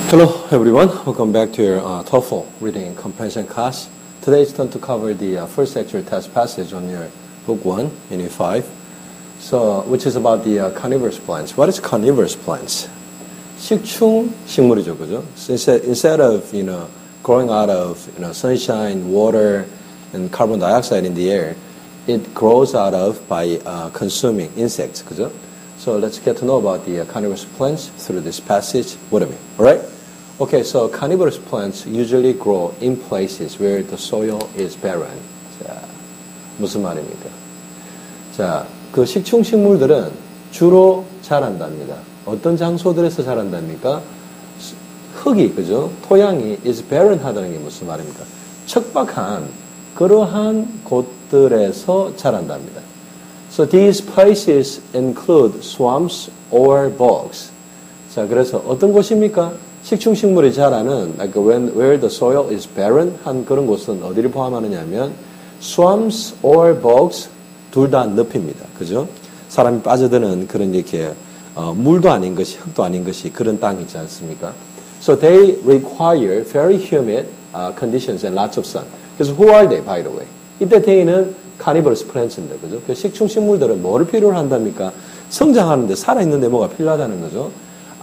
Hello everyone, welcome back to your TOEFL reading comprehension class. Today it's time to cover the first actual test passage on your book 1, unit 5, which is about the carnivorous plants. What is carnivorous plants? 식충 식물이죠, 그죠? Instead of growing out of sunshine, water, and carbon dioxide in the air, it grows out of by consuming insects, 그죠? So let's get to know about the carnivorous plants through this passage with me. All right? Okay, so carnivorous plants usually grow in places where the soil is barren. 자, 무슨 말입니까? 자, 그 식충식물들은 주로 자란답니다. 어떤 장소들에서 자란답니까? 흙이, 그죠? 토양이 is barren 하다는 게 무슨 말입니까? 척박한 그러한 곳들에서 자란답니다. So these places include swamps or bogs. 자, 그래서 어떤 곳입니까? 식충식물이 자라는 like where the soil is barren 한 그런 곳은 어디를 포함하느냐면 swamps or bogs 둘 다 늪입니다. 그죠? 사람이 빠져드는 그런 이렇게 물도 아닌 것이 흙도 아닌 것이 그런 땅이 있지 않습니까? So they require very humid conditions and lots of sun. 그래서 who are they, by the way? 이때 they는 carnivorous plants인데, 그죠? 그 식충식물들은 뭐를 필요로 한답니까? 성장하는데 살아있는데 뭐가 필요하다는 거죠?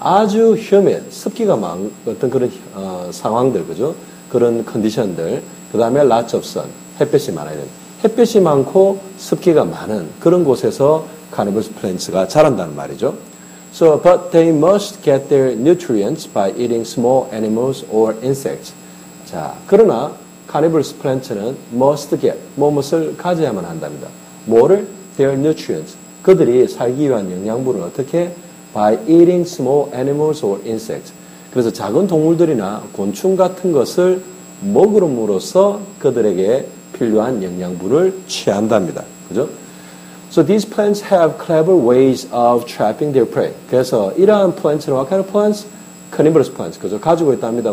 아주 humid, 습기가 많은 어떤 그런 상황들, 그죠? 그런 컨디션들, 그 다음에 lots of sun, 햇볕이 많아야 됩니다. 햇볕이 많고 습기가 많은 그런 곳에서 carnivorous plants가 자란다는 말이죠. So, but they must get their nutrients by eating small animals or insects. 자, 그러나 carnivorous plants는 must get, 무엇을 가져야만 한답니다. 뭐를? Their nutrients. 그들이 살기 위한 영양분을 어떻게? By eating small animals or insects. 그래서 작은 동물들이나 곤충 같은 것을 먹음으로써 그들에게 필요한 영양분을 취한답니다. 그죠? So these plants have clever ways of trapping their prey. 그래서 이러한 plants는 what kind of plants? Carnivorous plants. 그죠? 가지고 있답니다.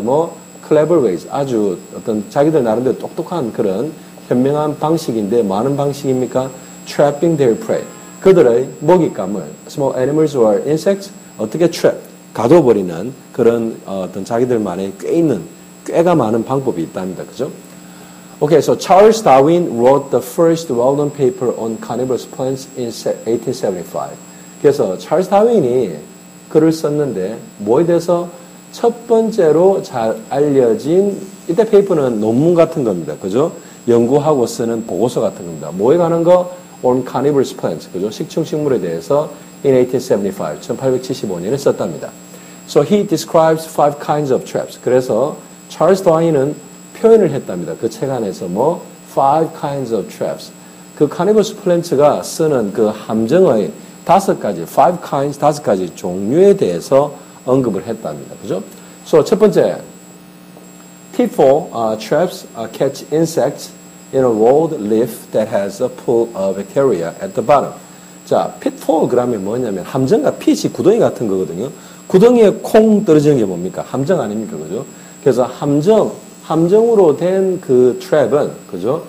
clever ways. 아주 어떤 자기들 나름대로 똑똑한 그런 현명한 방식인데 많은 방식입니까? Trapping their prey. 그들의 먹잇감을 small animals or insects 어떻게 trap, 가둬버리는 그런 어떤 자기들만의 꾀가 많은 방법이 있답니다. 그죠? Okay, so Charles Darwin wrote the first well-known paper on carnivorous plants in 1875. 그래서 찰스 다윈이 글을 썼는데 뭐에 대해서 첫 번째로 잘 알려진 이때 페이퍼는 논문 같은 겁니다. 그죠? 연구하고 쓰는 보고서 같은 겁니다. 뭐에 관한 거? On carnivorous plants, 그죠? 식충식물에 대해서 in 1875, 1875년에 썼답니다. So he describes 5 kinds of traps. 그래서 찰스 다윈은 표현을 했답니다. 그 책 안에서 5 kinds of traps. 그 carnivorous plants가 쓰는 그 함정의 5가지, 5 kinds, 5가지 종류에 대해서 언급을 했답니다. 그죠? So 첫 번째, pitfall traps catch insects in a rolled leaf that has a pool of bacteria at the bottom. 자, pitfall 그러면 뭐냐면 함정과 pit이 구덩이 같은 거거든요. 구덩이에 콩 떨어지는 게 뭡니까? 함정 아닙니까? 그죠? 그래서 함정으로 된 그 트랩은, 그죠?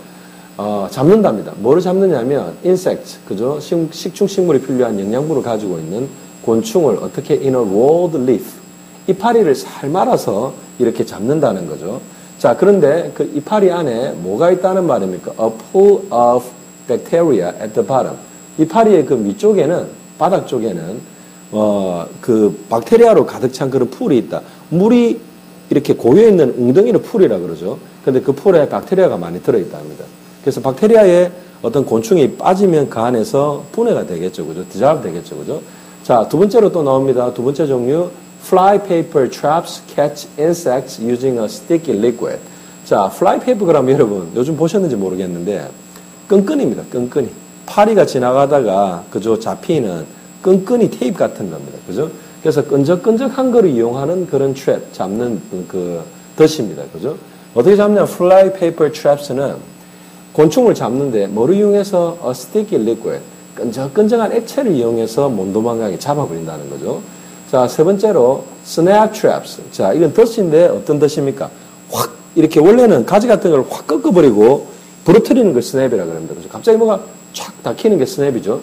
잡는답니다. 뭐를 잡느냐면 insect, 그죠? 식충식물이 필요한 영양분을 가지고 있는 곤충을 어떻게 in a rolled leaf, 이파리를 살 말아서 이렇게 잡는다는 거죠. 자, 그런데 그 이파리 안에 뭐가 있다는 말입니까? A pool of bacteria at the bottom. 이파리의 그 밑쪽에는, 바닥 쪽에는, 그 박테리아로 가득 찬 그런 풀이 있다. 물이 이렇게 고여있는 웅덩이를 풀이라 그러죠. 근데 그 풀에 박테리아가 많이 들어있다 합니다. 그래서 박테리아에 어떤 곤충이 빠지면 그 안에서 분해가 되겠죠. 그죠? 디졸브 되겠죠. 그죠? 자, 두 번째로 또 나옵니다. 두 번째 종류. Fly paper traps catch insects using a sticky liquid. 자, fly paper 그러면 여러분 요즘 보셨는지 모르겠는데 끈끈입니다. 끈끈이. 파리가 지나가다가 그죠? 잡히는 끈끈이 테이프 같은 겁니다. 그죠? 그래서 끈적끈적한 거를 이용하는 그런 트랩 잡는 그 덫입니다. 그죠? 어떻게 잡냐? fly paper traps는 곤충을 잡는데 뭐를 이용해서 a sticky liquid, 끈적끈적한 액체를 이용해서 못 도망가게 잡아버린다는 거죠. 자, 세 번째로 snap traps. 자, 이건 덫인데 어떤 덫입니까? 확 이렇게 원래는 가지 같은 걸 확 꺾어버리고 부러뜨리는 걸 스냅이라 그럽니다. 그래서 갑자기 뭐가 촥 닫히는 게 스냅이죠.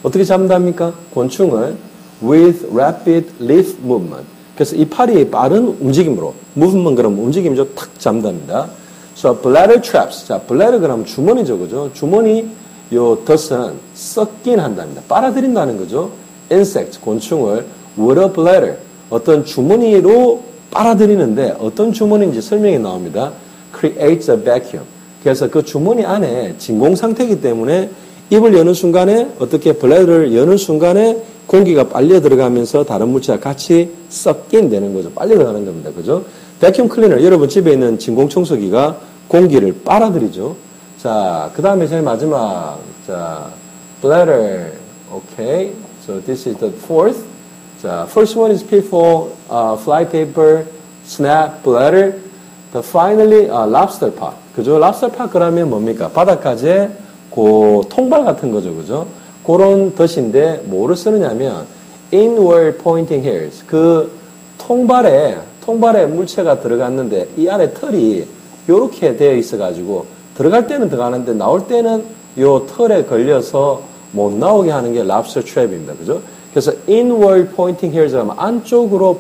어떻게 잡는답니까? 곤충을 with rapid leaf movement. 그래서 이파리의 빠른 움직임으로, movement 그러면 움직임이죠. 탁 잠답니다. So, bladder traps. 자, bladder 그러면 주머니죠. 그죠? 주머니, 요 덫은 썩긴 한답니다. 빨아들인다는 거죠. insect, 곤충을 with a bladder. 어떤 주머니로 빨아들이는데 어떤 주머니인지 설명이 나옵니다. creates a vacuum. 그래서 그 주머니 안에 진공 상태이기 때문에 입을 여는 순간에 어떻게 블래더를 여는 순간에 공기가 빨려 들어가면서 다른 물질과 같이 섞인 되는 거죠. 빨려 들어가는 겁니다. 그죠? vacuum cleaner. 여러분 집에 있는 진공 청소기가 공기를 빨아들이죠. 자, 그 다음에 제일 마지막. 자, bladder. Okay. So this is the fourth. 자, first one is people, fly paper, snap, bladder. The finally, lobster pot. 그죠? lobster pot 그러면 뭡니까? 바닷가재 그 통발 같은 거죠. 그죠? 그런 덫인데 뭐를 쓰느냐면 inward pointing hairs. 그 통발에 물체가 들어갔는데 이 안에 털이 요렇게 되어 있어가지고 들어갈 때는 들어가는데 나올 때는 요 털에 걸려서 못 나오게 하는 게 lobster trap입니다. 그죠? 그래서 inward pointing hairs 하면 안쪽으로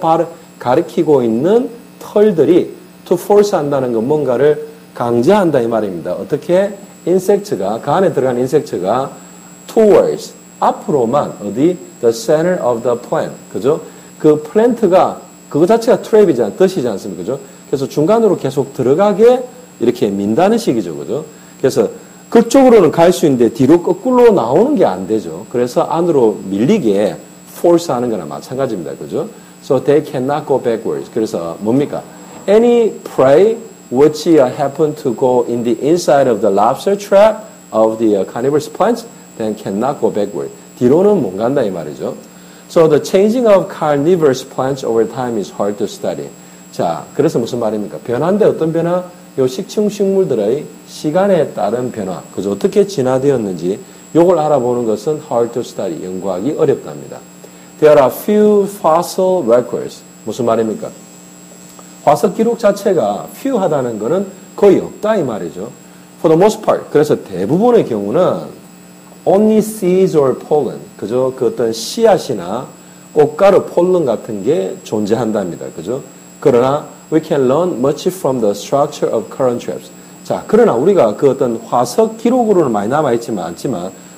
가리키고 있는 털들이 to force 한다는 건 뭔가를 강제한다 이 말입니다. 어떻게? insect가 그 안에 들어간 insect가 towards 앞으로만 어디? the center of the plant. 그죠? 그 플랜트가 그거 자체가 트랩이지 덫이지 않습니까? 그죠? 그래서 중간으로 계속 들어가게 이렇게 민다는 식이죠. 그죠? 그래서 그쪽으로는 갈 수 있는데 뒤로 거꾸로 나오는 게 안 되죠. 그래서 안으로 밀리게 force 하는 거나 마찬가지입니다. 그죠? So they cannot go backwards. 그래서 뭡니까? Any prey which happen to go in the inside of the lobster trap of the carnivorous plants then cannot go backward. 뒤로는 못 간다 이 말이죠. So the changing of carnivorous plants over time is hard to study. 자, 그래서 무슨 말입니까? 변화인데 어떤 변화? 요 식충식물들의 시간에 따른 변화, 그죠? 어떻게 진화되었는지 요걸 알아보는 것은 hard to study, 연구하기 어렵답니다. There are few fossil records. 무슨 말입니까? 화석 기록 자체가 few하다는 것은 거의 없다 이 말이죠. For the most part. 그래서 대부분의 경우는 only seeds or pollen, 그죠? 그 어떤 씨앗이나 꽃가루, 폴른 같은 게 존재한답니다. 그죠? 그러나 we can learn much from the structure of current traps. 자, 그러나 우리가 그 어떤 화석 기록으로는 많이 남아있지만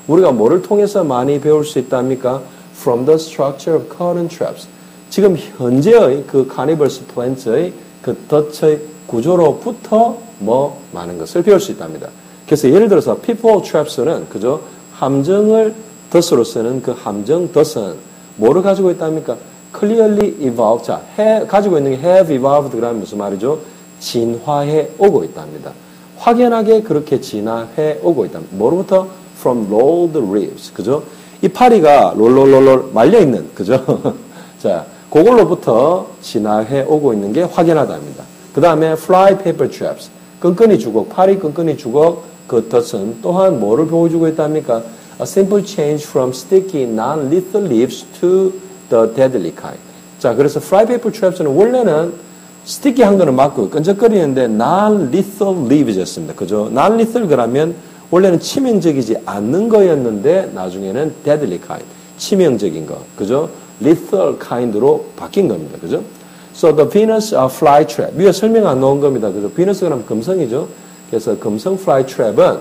우리가 뭐를 통해서 많이 배울 수 있답니까? From the structure of current traps. 지금 현재의 그 carnivorous plants의 그 덫의 구조로부터 뭐 많은 것을 배울 수 있답니다. 그래서 예를 들어서 people traps는 그죠? 함정을 덫으로 쓰는 그 함정 덫은 뭐를 가지고 있답니까? clearly evolved. 자, 가지고 있는 게 have evolved 그러면 무슨 말이죠? 진화해 오고 있답니다. 확연하게 그렇게 진화해 오고 있답니다. 뭐로부터? From rolled reefs. 그죠? 이 파리가 롤롤롤롤 말려있는, 그죠? 자, 그걸로부터 진화해 오고 있는 게 확연하답니다. 그 다음에 fly paper traps. 끈끈이 주걱, 파리 끈끈이 주걱 그 덫은 또한 뭐를 보여주고 있답니까? A simple change from sticky non-lethal leaves to the deadly kind. 자, 그래서 fly paper traps는 원래는 스티키한 거는 맞고 끈적거리는데 non-lethal leaves였습니다. 그죠? non-lethal 그러면 원래는 치명적이지 않는 거였는데 나중에는 deadly kind, 치명적인 거, 그죠? lethal kind로 바뀐 겁니다. 그죠? So the Venus fly trap. 위에 설명 안 나온 겁니다. 그죠? 비너스 그러면 금성이죠. 그래서 금성 fly trap은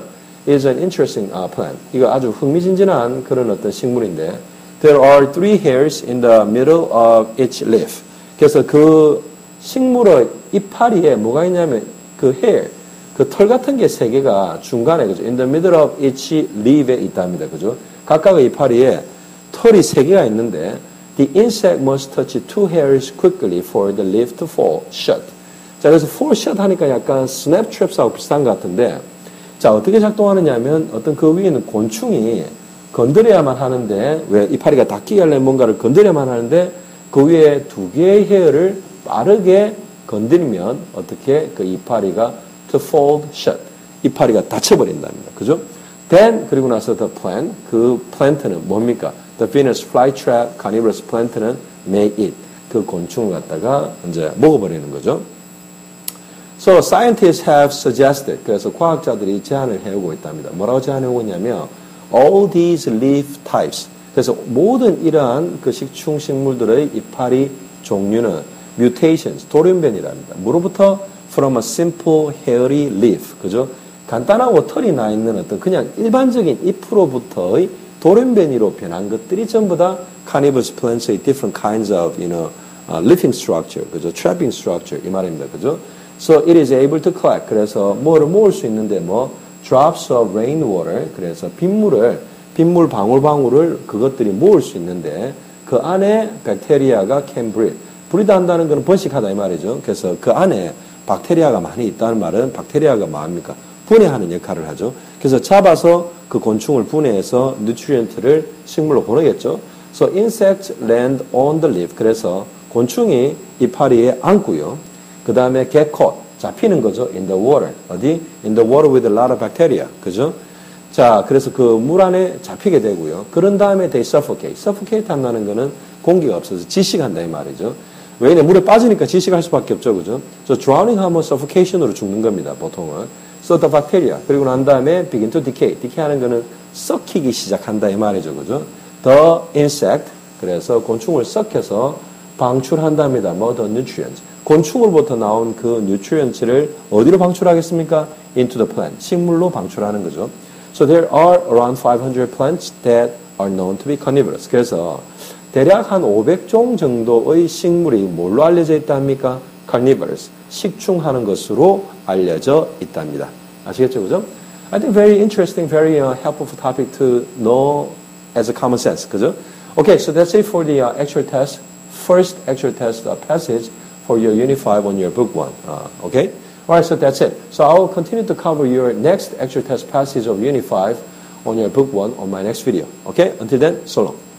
is an interesting plant. 이거 아주 흥미진진한 그런 어떤 식물인데 there are 3 hairs in the middle of each leaf. 그래서 그 식물의 이파리에 뭐가 있냐면 그 hair, 그 털 같은 게 3개가 중간에 그죠? In the middle of each leaf에 있답니다. 그죠? 각각의 이파리에 털이 3개가 있는데 the insect must touch 2 hairs quickly for the leaf to fall shut. 자, 그래서 fall shut 하니까 약간 snap traps하고 비슷한 것 같은데 자, 어떻게 작동하느냐면 어떤 그 위에 있는 곤충이 건드려야만 하는데 왜 이파리가 닿기 하려면 뭔가를 건드려야만 하는데 그 위에 2개의 헤어를 빠르게 건드리면 어떻게 그 이파리가 to fold shut. 이파리가 닫혀버린답니다. 그죠? Then 그리고 나서 the plant, 그 플랜트는 뭡니까? The Venus flytrap carnivorous plant는 may eat. 그 곤충을 갖다가 이제 먹어버리는 거죠. So scientists have suggested. 그래서 과학자들이 제안을 해오고 있답니다. 뭐라고 제안해오고 있냐면 all these leaf types. 그래서 모든 이러한 그 식충식물들의 이파리 종류는 mutations, 돌연변이랍니다. 뭐로부터? From a simple hairy leaf. 그죠? 간단하고 털이 나 있는 어떤 그냥 일반적인 잎으로부터의 돌연변이로 변한 것들이 전부 다 carnivorous plants의 different kinds of, leafing structure, 그죠? trapping structure, 이 말입니다. 그죠? So it is able to collect. 그래서 뭐를 모을 수 있는데 drops of rainwater. 그래서 빗물 방울방울을 그것들이 모을 수 있는데 그 안에 박테리아가 can breed. breed 한다는 것은 번식하다 이 말이죠. 그래서 그 안에 박테리아가 많이 있다는 말은 박테리아가 뭐합니까? 분해하는 역할을 하죠. 그래서 잡아서 그 곤충을 분해해서 nutrient를 식물로 보내겠죠. So insects land on the leaf. 그래서 곤충이 이파리에 앉고요. 그 다음에 get caught. 잡히는 거죠. in the water. 어디? in the water with a lot of bacteria. 그죠? 자, 그래서 그 물 안에 잡히게 되고요. 그런 다음에 they suffocate. suffocate 한다는 거는 공기가 없어서 지식한다 이 말이죠. 왜냐면 물에 빠지니까 지식할 수밖에 없죠. 그죠? So drowning 하면 suffocation으로 죽는 겁니다. 보통은. So the bacteria. 그리고 난 다음에 begin to decay. decay 하는 거는 썩히기 시작한다 이 말이죠. 그죠? The insect. 그래서 곤충을 썩혀서 방출한답니다. the nutrients. 곤충으로부터 나온 그 nutrients를 어디로 방출하겠습니까? into the plant. 식물로 방출하는 거죠. So there are around 500 plants that are known to be carnivorous. 그래서 대략 한 500종 정도의 식물이 뭘로 알려져 있답니까? carnivorous. 식충하는 것으로 알려져 있답니다. 아시겠죠? 그죠? I think very interesting, very helpful topic to know as a common sense. 그죠? Okay, so that's it for the actual test. First actual test passage for your Unit 5 on your Book 1. Okay? Alright, so that's it. So I will continue to cover your next actual test passage of Unit 5 on your Book 1 on my next video. Okay? Until then, so long.